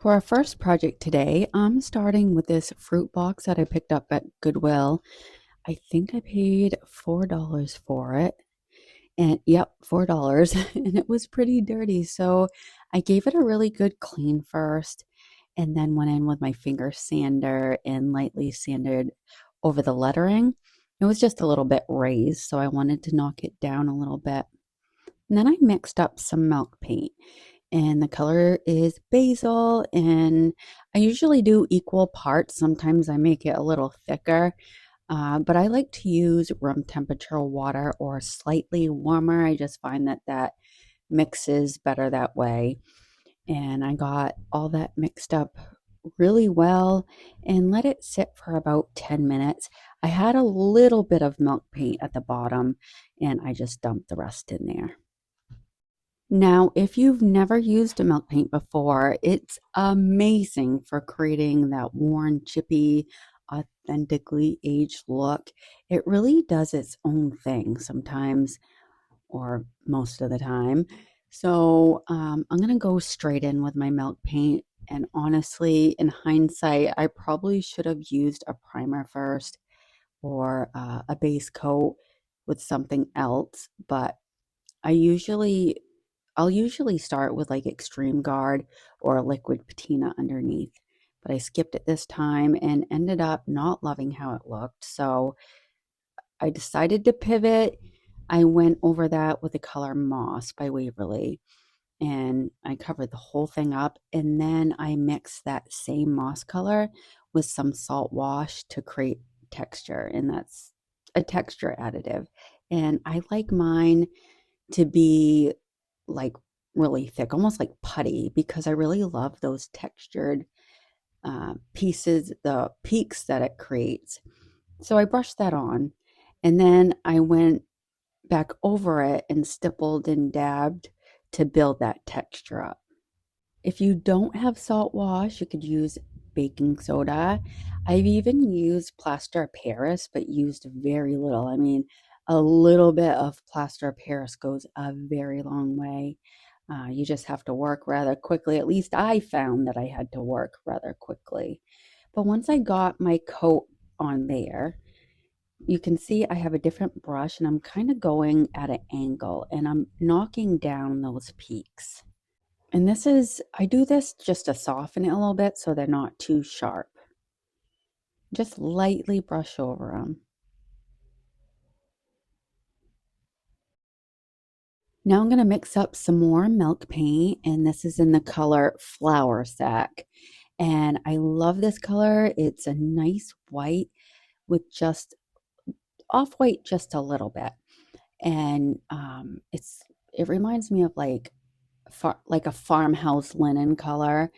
For our first project today, I'm starting with this fruit box that I picked up at Goodwill. I think I paid $4 for it. And yep, $4. And it was pretty dirty. So I gave it a really good clean first and then went in with my finger sander and lightly sanded over the lettering. It was just a little bit raised, so I wanted to knock it down a little bit. And then I mixed up some milk paint, and the color is Basil, and I usually do equal parts. Sometimes I make it a little thicker, but I like to use room temperature water or slightly warmer. I just find that that mixes better that way. And I got all that mixed up really well and let it sit for about 10 minutes. I had a little bit of milk paint at the bottom, and I just dumped the rest in there. Now, if you've never used a milk paint before, it's amazing for creating that worn, chippy, authentically aged look. It really does its own thing sometimes, or most of the time. So I'm going to go straight in with my milk paint. And honestly, in hindsight, I probably should have used a primer first or a base coat with something else, but I usually I'll usually start with like extreme guard or a liquid patina underneath, but I skipped it this time and ended up not loving how it looked. So I decided to pivot. I went over that with the color Moss by Waverly, and I covered the whole thing up. And then I mixed that same moss color with some salt wash to create texture, and that's a texture additive. And I like mine to be like really thick, almost like putty, because I really love those textured pieces, the peaks that it creates. So I brushed that on, and then I went back over it and stippled and dabbed to build that texture up. If you don't have salt wash, you could use baking soda. I've even used plaster of Paris, but used very little. I mean, a little bit of plaster of Paris goes a very long way. You just have to work rather quickly. At least I found that I had to work rather quickly. But once I got my coat on there, you can see I have a different brush and I'm kind of going at an angle and I'm knocking down those peaks. And I do this just to soften it a little bit so they're not too sharp. Just lightly brush over them. Now I'm going to mix up some more milk paint, and this is in the color Flour Sack. And I love this color. It's a nice white with just off-white just a little bit. And it reminds me of like a farmhouse linen color.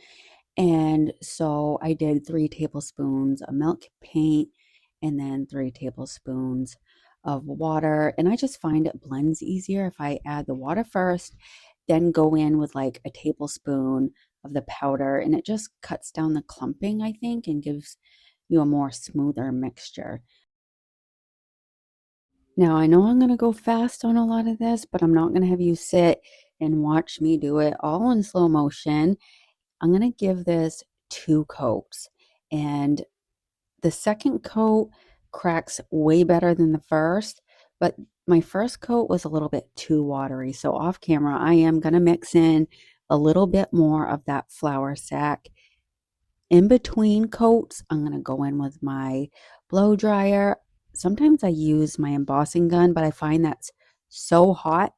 And so I did 3 tablespoons of milk paint and then 3 tablespoons of water. And I just find it blends easier if I add the water first, then go in with like a tablespoon of the powder. And it just cuts down the clumping, I think, and gives you a more smoother mixture. Now, I know I'm going to go fast on a lot of this, but I'm not going to have you sit and watch me do it all in slow motion. I'm going to give this 2 coats, and the second coat cracks way better than the first, but my first coat was a little bit too watery. So off camera, I am going to mix in a little bit more of that Flour Sack. In between coats, I'm going to go in with my blow dryer. Sometimes I use my embossing gun, but I find that's so hot.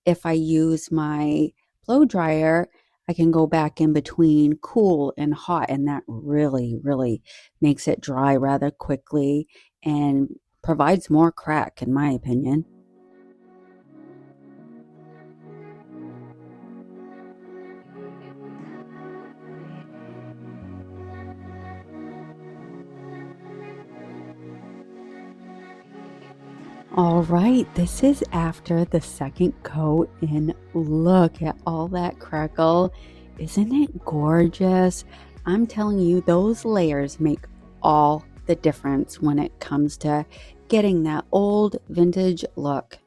If I use my blow dryer, I can go back in between cool and hot, and that really, really makes it dry rather quickly and provides more crack, in my opinion. All right, this is after the second coat, and look at all that crackle. Isn't it gorgeous? I'm telling you, those layers make all the difference when it comes to getting that old vintage look.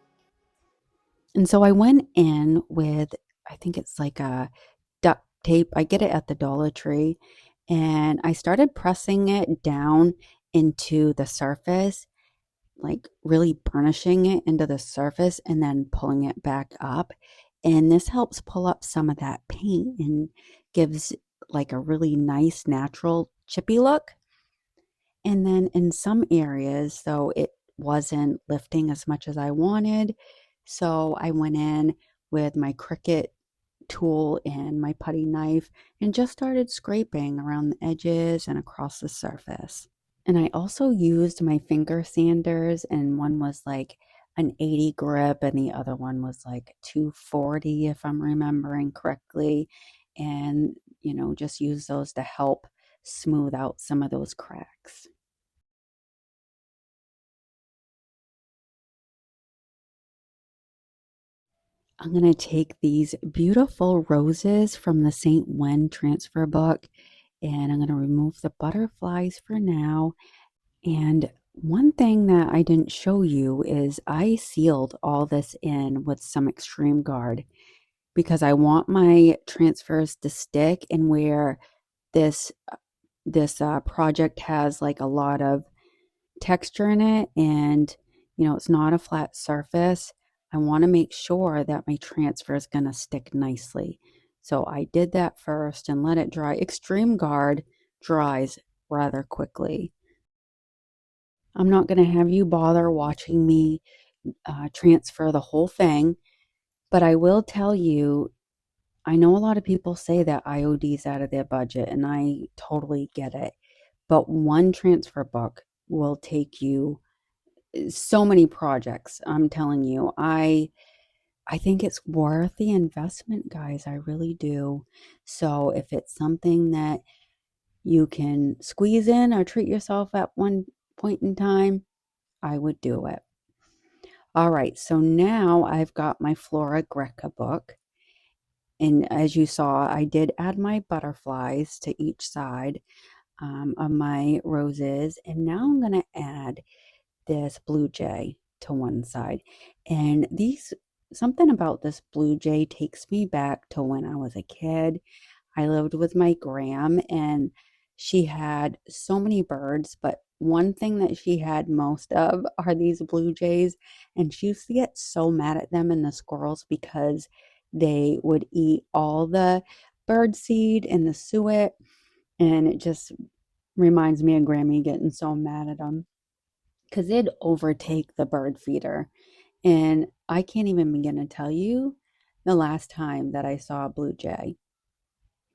And so I went in with, I think it's like a tape. I get it at the Dollar Tree. And I started pressing it down into the surface, like really burnishing it into the surface and then pulling it back up. And this helps pull up some of that paint and gives like a really nice natural chippy look. And then in some areas, though, it wasn't lifting as much as I wanted. So I went in with my Cricut tool and my putty knife and just started scraping around the edges and across the surface. And I also used my finger sanders, and one was like an 80 grip, and the other one was like 240, if I'm remembering correctly. And, just use those to help smooth out some of those cracks. I'm going to take these beautiful roses from the St. Wen transfer book, and I'm going to remove the butterflies for now. And one thing that I didn't show you is I sealed all this in with some extreme guard because I want my transfers to stick, and where this project has like a lot of texture in it, and it's not a flat surface. I want to make sure that my transfer is going to stick nicely. So I did that first and let it dry. Extreme guard dries rather quickly. I'm not going to have you bother watching me transfer the whole thing, but I will tell you, I know a lot of people say that IOD is out of their budget, and I totally get it. But one transfer book will take you so many projects. I'm telling you, I think it's worth the investment, guys. I really do. So if it's something that you can squeeze in or treat yourself at one point in time, I would do it. All right, so now I've got my Flora Greca book. And as you saw, I did add my butterflies to each side of my roses. And now I'm going to add this blue jay to one side. And something about this blue jay takes me back to when I was a kid. I lived with my gram, and she had so many birds, but one thing that she had most of are these blue jays. And she used to get so mad at them and the squirrels because they would eat all the bird seed and the suet. And it just reminds me of Grammy getting so mad at them because they'd overtake the bird feeder. And I can't even begin to tell you the last time that I saw a blue jay.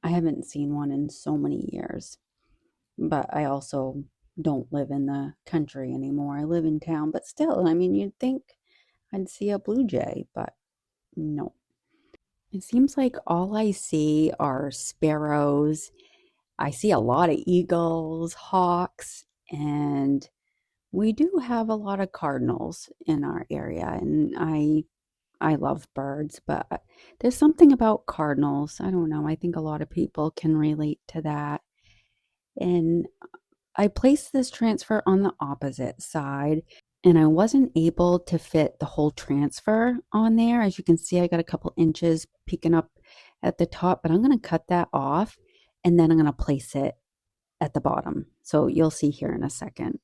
I haven't seen one in so many years, but I also don't live in the country anymore. I live in town, but still, I mean, you'd think I'd see a blue jay, but no. It seems like all I see are sparrows. I see a lot of eagles, hawks, and we do have a lot of cardinals in our area, and I love birds, but there's something about cardinals. I don't know. I think a lot of people can relate to that. And I placed this transfer on the opposite side, and I wasn't able to fit the whole transfer on there. As you can see, I got a couple inches peeking up at the top, but I'm going to cut that off, and then I'm going to place it at the bottom. So you'll see here in a second.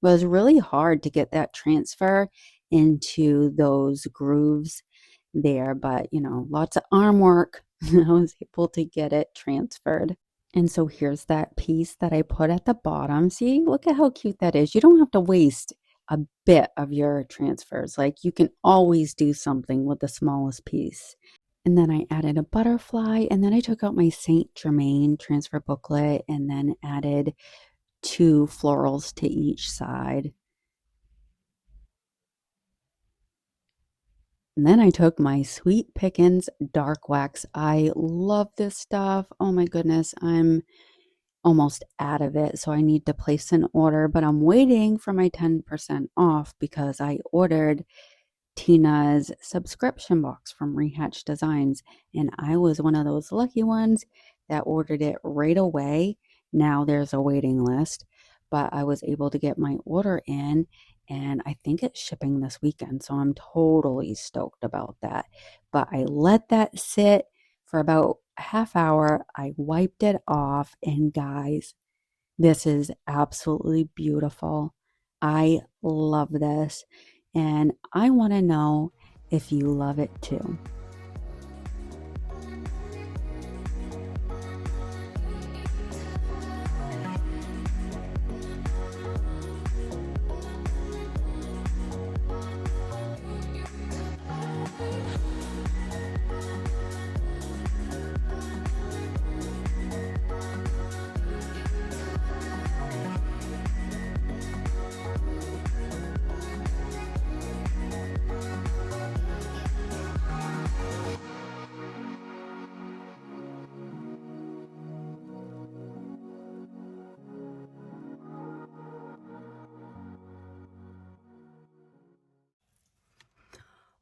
It was really hard to get that transfer into those grooves there, but lots of arm work. I was able to get it transferred. And so here's that piece that I put at the bottom. See, look at how cute that is. You don't have to waste a bit of your transfers. Like, you can always do something with the smallest piece. And then I added a butterfly, and then I took out my Saint Germain transfer booklet and then added 2 florals to each side. And then I took my Sweet Pickens dark wax. I love this stuff. Oh my goodness, I'm almost out of it, so I need to place an order, but I'm waiting for my 10% off because I ordered Tina's subscription box from Rehatch Designs, and I was one of those lucky ones that ordered it right away. Now there's a waiting list, but I was able to get my order in, and I think it's shipping this weekend, so I'm totally stoked about that. But I let that sit for about a half hour. I wiped it off, and guys, this is absolutely beautiful. I love this, and I want to know if you love it too.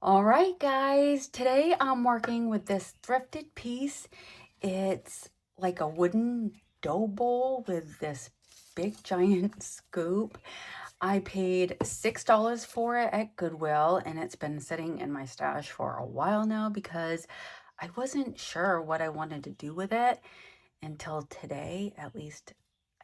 All right, guys, today I'm working with this thrifted piece. It's like a wooden dough bowl with this big giant scoop. I paid $6 for it at Goodwill, and it's been sitting in my stash for a while now because I wasn't sure what I wanted to do with it until today. At least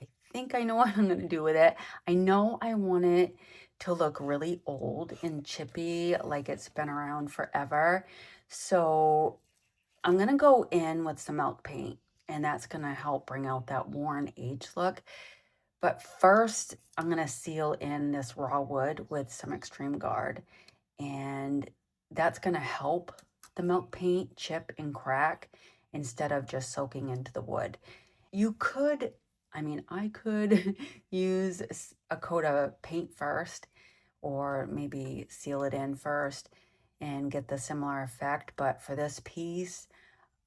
I think I know what I'm going to do with it. I know I want it to look really old and chippy, like it's been around forever. So I'm going to go in with some milk paint, and that's going to help bring out that worn age look. But first, I'm going to seal in this raw wood with some extreme guard, and that's going to help the milk paint chip and crack instead of just soaking into the wood. You could, I could use a coat of paint first, or maybe seal it in first and get the similar effect. But for this piece,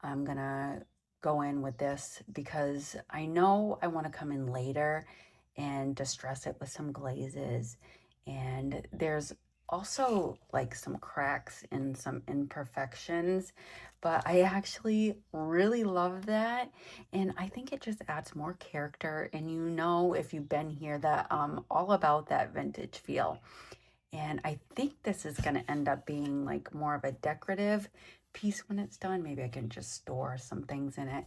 I'm gonna go in with this because I know I want to come in later and distress it with some glazes. And there's also like some cracks and some imperfections, but I actually really love that. And I think it just adds more character. And you know, if you've been here, that all about that vintage feel. And I think this is going to end up being like more of a decorative piece when it's done. Maybe I can just store some things in it.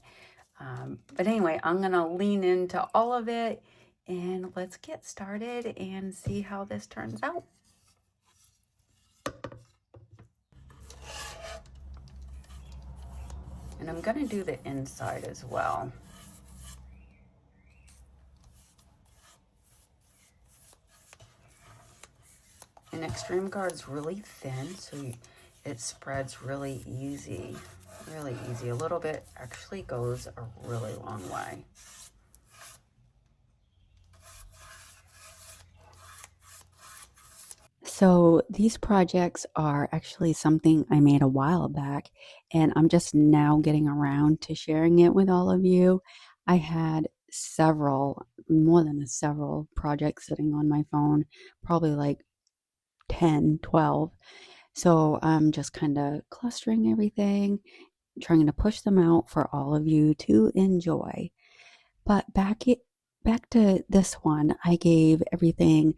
But anyway, I'm going to lean into all of it, and let's get started and see how this turns out. And I'm going to do the inside as well. And extreme guard's really thin, so it spreads really easy. Really easy. A little bit actually goes a really long way. So these projects are actually something I made a while back, and I'm just now getting around to sharing it with all of you. I had more than several projects sitting on my phone, probably like 10, 12. So I'm just kind of clustering everything, trying to push them out for all of you to enjoy. But back to this one, I gave everything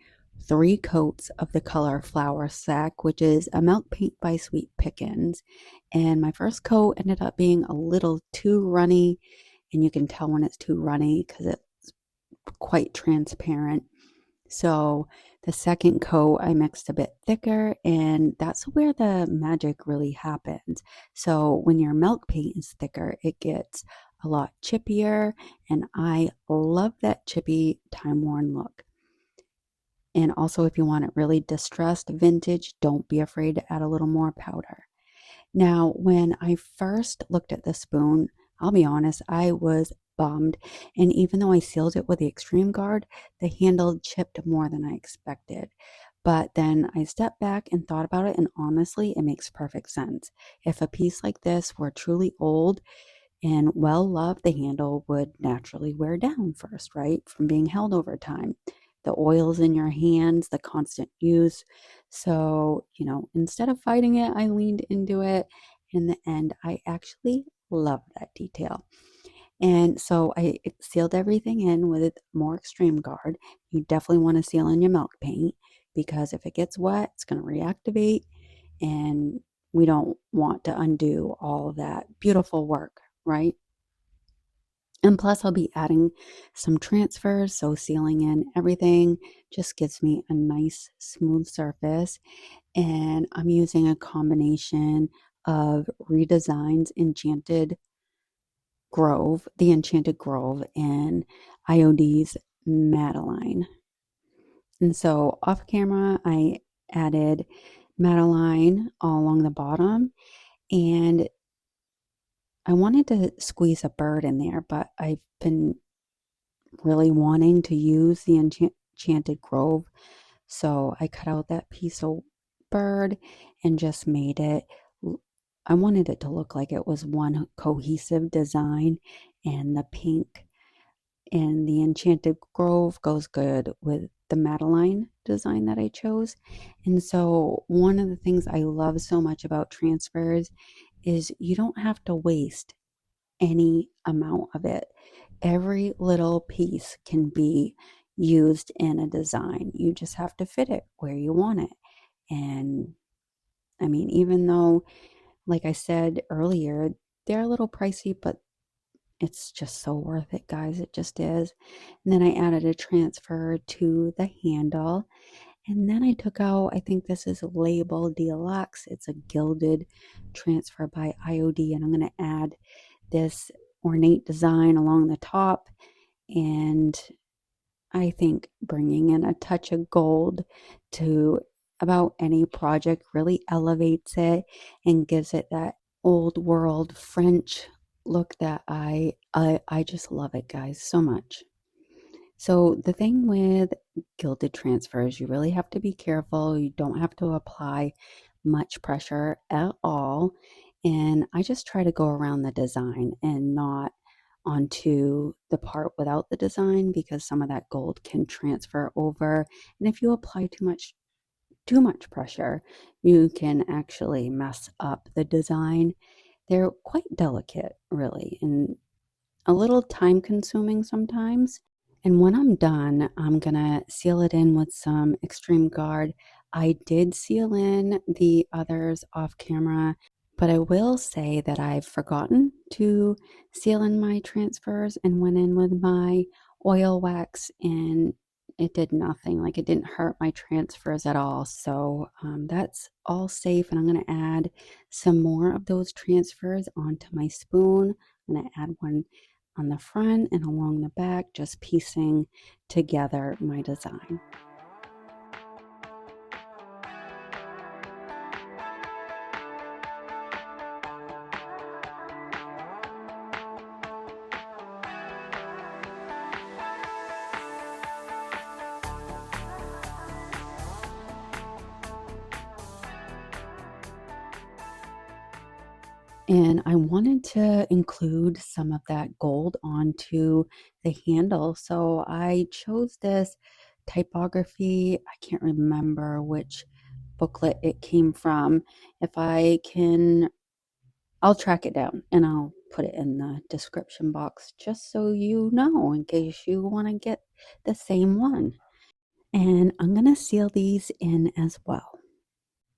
3 coats of the color Flower Sack, which is a milk paint by Sweet Pickens. And my first coat ended up being a little too runny, and you can tell when it's too runny because it's quite transparent. So the second coat, I mixed a bit thicker, and that's where the magic really happens. So when your milk paint is thicker, it gets a lot chippier, and I love that chippy, time-worn look. And also, if you want it really distressed, vintage, don't be afraid to add a little more powder. Now, when I first looked at the spoon, I'll be honest, I was bummed. And even though I sealed it with the extreme guard, the handle chipped more than I expected. But then I stepped back and thought about it, and honestly, it makes perfect sense. If a piece like this were truly old and well loved, the handle would naturally wear down first, right? From being held over time. The oils in your hands, the constant use. So, instead of fighting it, I leaned into it. In the end, I actually love that detail. And so I sealed everything in with more extreme guard. You definitely want to seal in your milk paint because if it gets wet, it's going to reactivate, and we don't want to undo all of that beautiful work right? And plus, I'll be adding some transfers, so sealing in everything just gives me a nice smooth surface. And I'm using a combination of Redesign's the Enchanted Grove, and IOD's Madeline. And so off camera, I added Madeline all along the bottom, and I wanted to squeeze a bird in there, but I've been really wanting to use the Enchanted Grove. So I cut out that piece of bird and just made it. I wanted it to look like it was one cohesive design, and the pink and the Enchanted Grove goes good with the Madeline design that I chose. And so one of the things I love so much about transfers is you don't have to waste any amount of it. Every little piece can be used in a design. You just have to fit it where you want it. And I mean, even though, like I said earlier, they're a little pricey, but it's just so worth it, guys. It just is. And then I added a transfer to the handle. And then I took out, I think this is labeled Deluxe. It's a gilded transfer by IOD. And I'm going to add this ornate design along the top. And I think bringing in a touch of gold to about any project really elevates it and gives it that old world French look that I just love it, guys, so much. So the thing with gilded transfers, you really have to be careful. You don't have to apply much pressure at all. And I just try to go around the design and not onto the part without the design, because some of that gold can transfer over. And if you apply too much pressure, you can actually mess up the design. They're quite delicate, really, and a little time consuming sometimes. And when I'm done, I'm gonna seal it in with some Extreme Guard. I did seal in the others off camera, but I will say that I've forgotten to seal in my transfers and went in with my oil wax, and it did nothing. Like, it didn't hurt my transfers at all. So that's all safe. And I'm going to add some more of those transfers onto my spoon. I'm going to add one on the front and along the back, just piecing together my design. And I wanted to include some of that gold onto the handle. So I chose this typography. I can't remember which booklet it came from. If I can, I'll track it down and I'll put it in the description box just so you know, in case you want to get the same one. And I'm going to seal these in as well.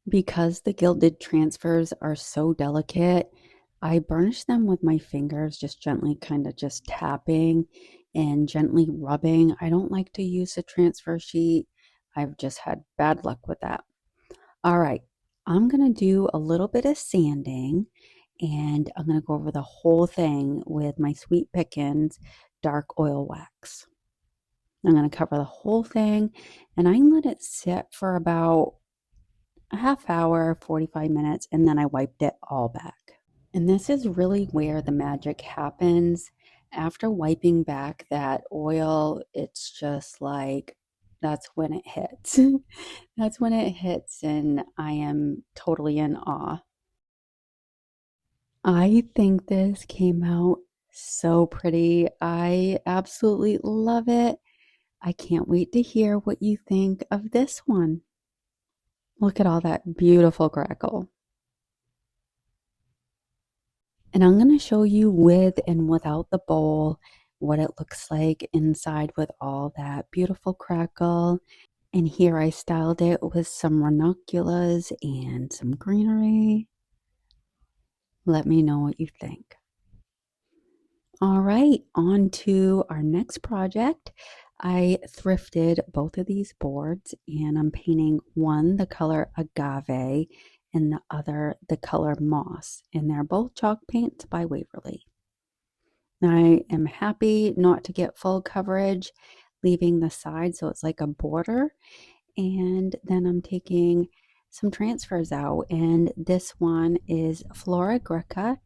Because the gilded transfers are so delicate, I burnish them with my fingers, just gently kind of just tapping and gently rubbing. I don't like to use a transfer sheet. I've just had bad luck with that. All right, I'm going to do a little bit of sanding, and I'm going to go over the whole thing with my Sweet Pickens dark oil wax. I'm going to cover the whole thing, and I let it sit for about a half hour, 45 minutes, and then I wiped it all back. And this is really where the magic happens. After wiping back that oil, it's just like, that's when it hits. That's when it hits, and I am totally in awe. I think this came out so pretty. I absolutely love it. I can't wait to hear what you think of this one. Look at all that beautiful crackle. And I'm going to show you with and without the bowl what it looks like inside with all that beautiful crackle. And here I styled it with some ranunculus and some greenery. Let me know what you think. All right, on to our next project. I thrifted both of these boards and I'm painting one the color Agave and the other the color Moss. And they're both chalk paints by Waverly. I am happy not to get full coverage, leaving the side so it's like a border. And then I'm taking some transfers out. And this one is Flora Greca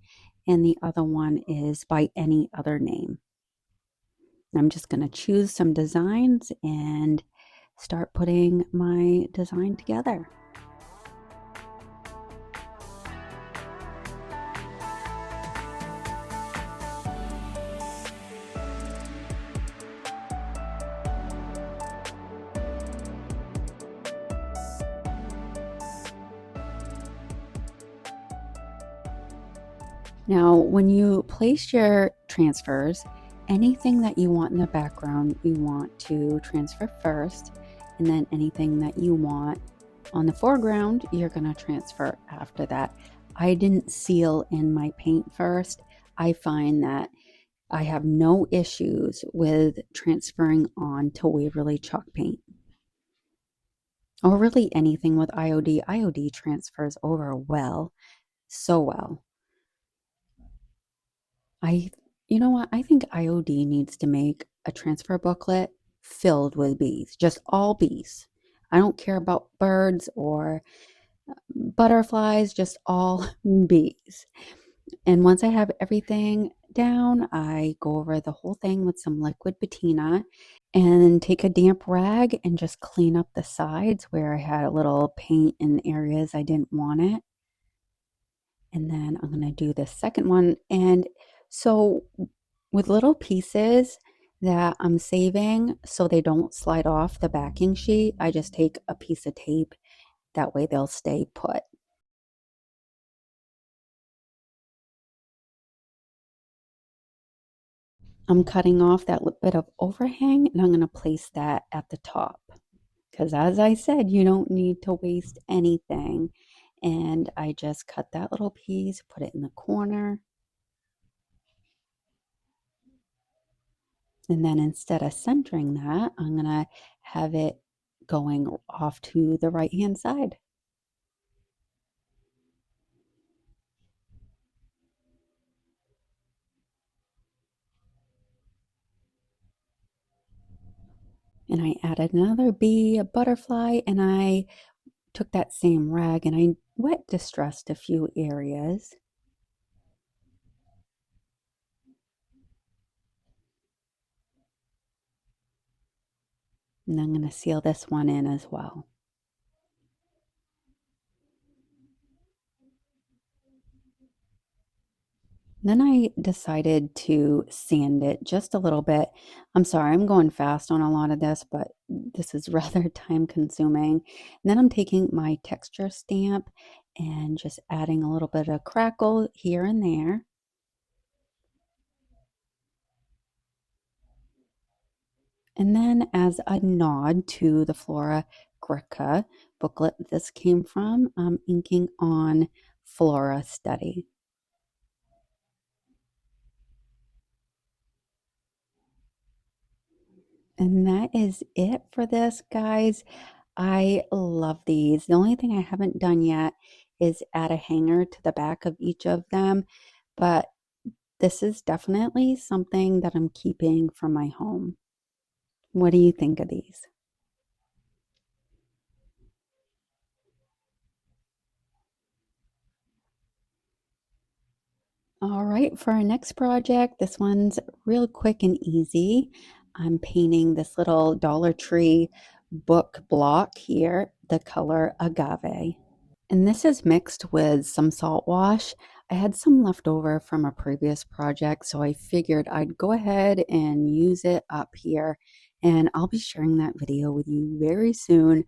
and the other one is by any other name. I'm just going to choose some designs and start putting my design together. Now, when you place your transfers, anything that you want in the background, you want to transfer first, and then anything that you want on the foreground, you're going to transfer after that. I didn't seal in my paint first. I find that I have no issues with transferring on to Waverly chalk paint. Or really anything with IOD. IOD transfers over well, so well. You know what? I think IOD needs to make a transfer booklet filled with bees, just all bees. I don't care about birds or butterflies, just all bees. And once I have everything down, I go over the whole thing with some liquid patina and take a damp rag and just clean up the sides where I had a little paint in areas I didn't want it. And then I'm going to do the second one. And so with little pieces that I'm saving so they don't slide off the backing sheet, I just take a piece of tape. That way they'll stay put. I'm cutting off that bit of overhang and I'm going to place that at the top. Because as I said, you don't need to waste anything. And I just cut that little piece, put it in the corner. And then instead of centering that, I'm going to have it going off to the right hand side. And I added another bee, a butterfly, and I took that same rag and I wet distressed a few areas. And I'm going to seal this one in as well. Then I decided to sand it just a little bit. I'm sorry, I'm going fast on a lot of this, but this is rather time consuming. And then I'm taking my texture stamp and just adding a little bit of crackle here and there. And then as a nod to the Flora Greca booklet this came from, I'm inking on Flora Study. And that is it for this, guys. I love these. The only thing I haven't done yet is add a hanger to the back of each of them, but this is definitely something that I'm keeping for my home. What do you think of these? All right, for our next project, this one's real quick and easy. I'm painting this little Dollar Tree book block here, the color Agave. And this is mixed with some salt wash. I had some left over from a previous project, so I figured I'd go ahead and use it up here. And I'll be sharing that video with you very soon.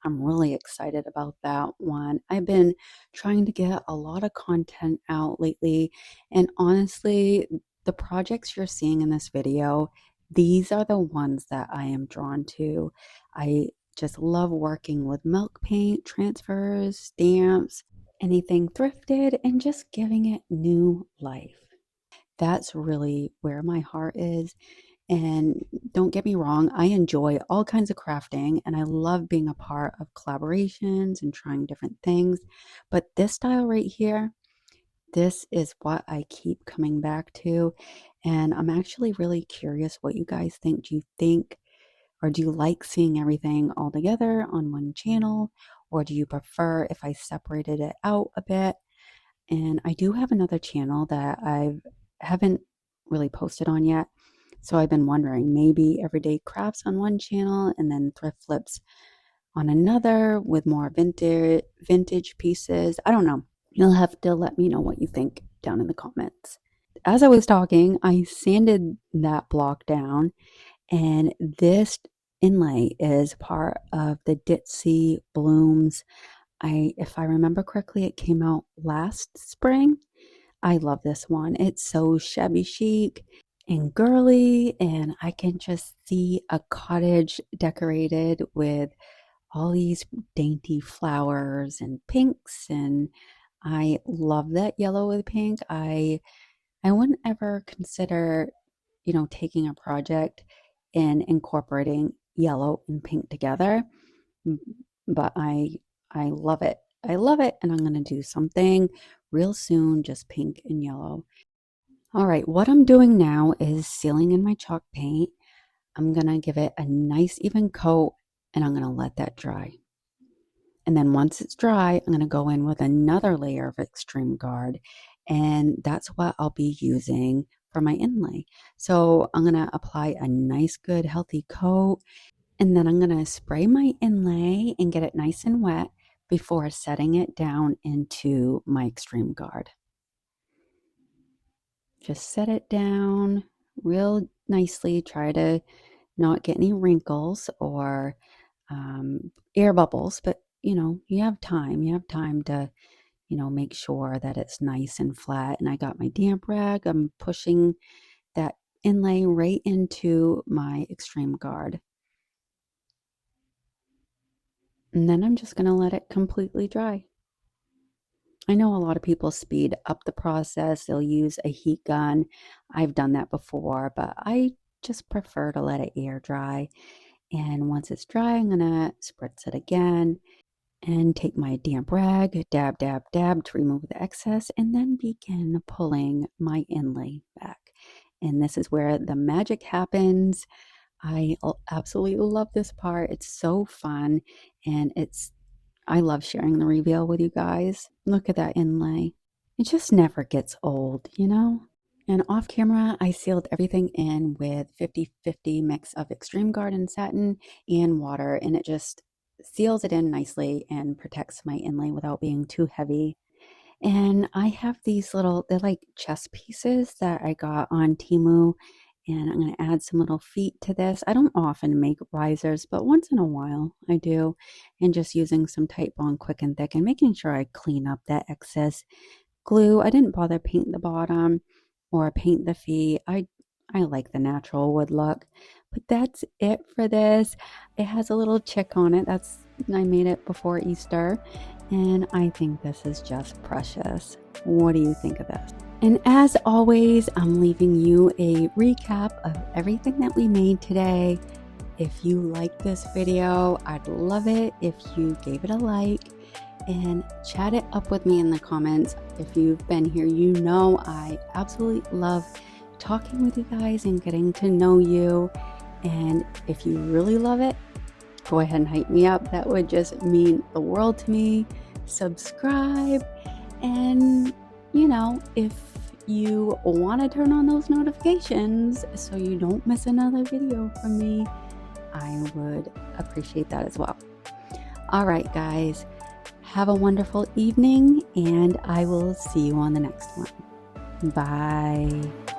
I'm really excited about that one. I've been trying to get a lot of content out lately, and honestly, the projects you're seeing in this video, these are the ones that I am drawn to. I just love working with milk paint, transfers, stamps, anything thrifted, and just giving it new life. That's really where my heart is. And don't get me wrong, I enjoy all kinds of crafting and I love being a part of collaborations and trying different things. But this style right here, this is what I keep coming back to. And I'm actually really curious what you guys think. Do you think, or do you like seeing everything all together on one channel? Or do you prefer if I separated it out a bit? And I do have another channel that I haven't really posted on yet. So I've been wondering, maybe everyday crafts on one channel and then thrift flips on another with more vintage pieces. I don't know. You'll have to let me know what you think down in the comments. As I was talking, I sanded that block down, and this inlay is part of the Dipsy Blooms. If I remember correctly, it came out last spring. I love this one. It's so shabby chic and girly, and I can just see a cottage decorated with all these dainty flowers and pinks, and I love that yellow with pink. I wouldn't ever consider, taking a project and incorporating yellow and pink together, but I love it. I love it, and I'm going to do something real soon, just pink and yellow. All right, what I'm doing now is sealing in my chalk paint. I'm going to give it a nice even coat, and I'm going to let that dry. And then once it's dry, I'm going to go in with another layer of Extreme Guard, and that's what I'll be using for my inlay. So I'm going to apply a nice, good, healthy coat, and then I'm going to spray my inlay and get it nice and wet before setting it down into my Extreme Guard. Just set it down real nicely. Try to not get any wrinkles or air bubbles, but you have time. You have time to, make sure that it's nice and flat. And I got my damp rag. I'm pushing that inlay right into my Extreme Guard. And then I'm just going to let it completely dry. I know a lot of people speed up the process. They'll use a heat gun. I've done that before, but I just prefer to let it air dry. And once it's dry, I'm going to spritz it again and take my damp rag, dab, dab, dab to remove the excess, and then begin pulling my inlay back. And this is where the magic happens. I absolutely love this part. It's so fun, and I love sharing the reveal with you guys. Look at that inlay. It just never gets old, And off camera, I sealed everything in with 50-50 mix of Extreme Garden satin and water, and it just seals it in nicely and protects my inlay without being too heavy. And I have these they're like chess pieces that I got on Temu, and I'm going to add some little feet to this. I don't often make risers, but once in a while I do. And just using some Titebond Quick and Thick and making sure I clean up that excess glue. I didn't bother paint the bottom or paint the feet. I like the natural wood look. But that's it for this. It has a little chick on it. I made it before Easter, and I think this is just precious. What do you think of this? And as always, I'm leaving you a recap of everything that we made today. If you liked this video, I'd love it if you gave it a like and chat it up with me in the comments. If you've been here, I absolutely love talking with you guys and getting to know you. And if you really love it, go ahead and hype me up. That would just mean the world to me. Subscribe, and if you want to turn on those notifications so you don't miss another video from me, I would appreciate that as well. All right, guys, have a wonderful evening, and I will see you on the next one. Bye.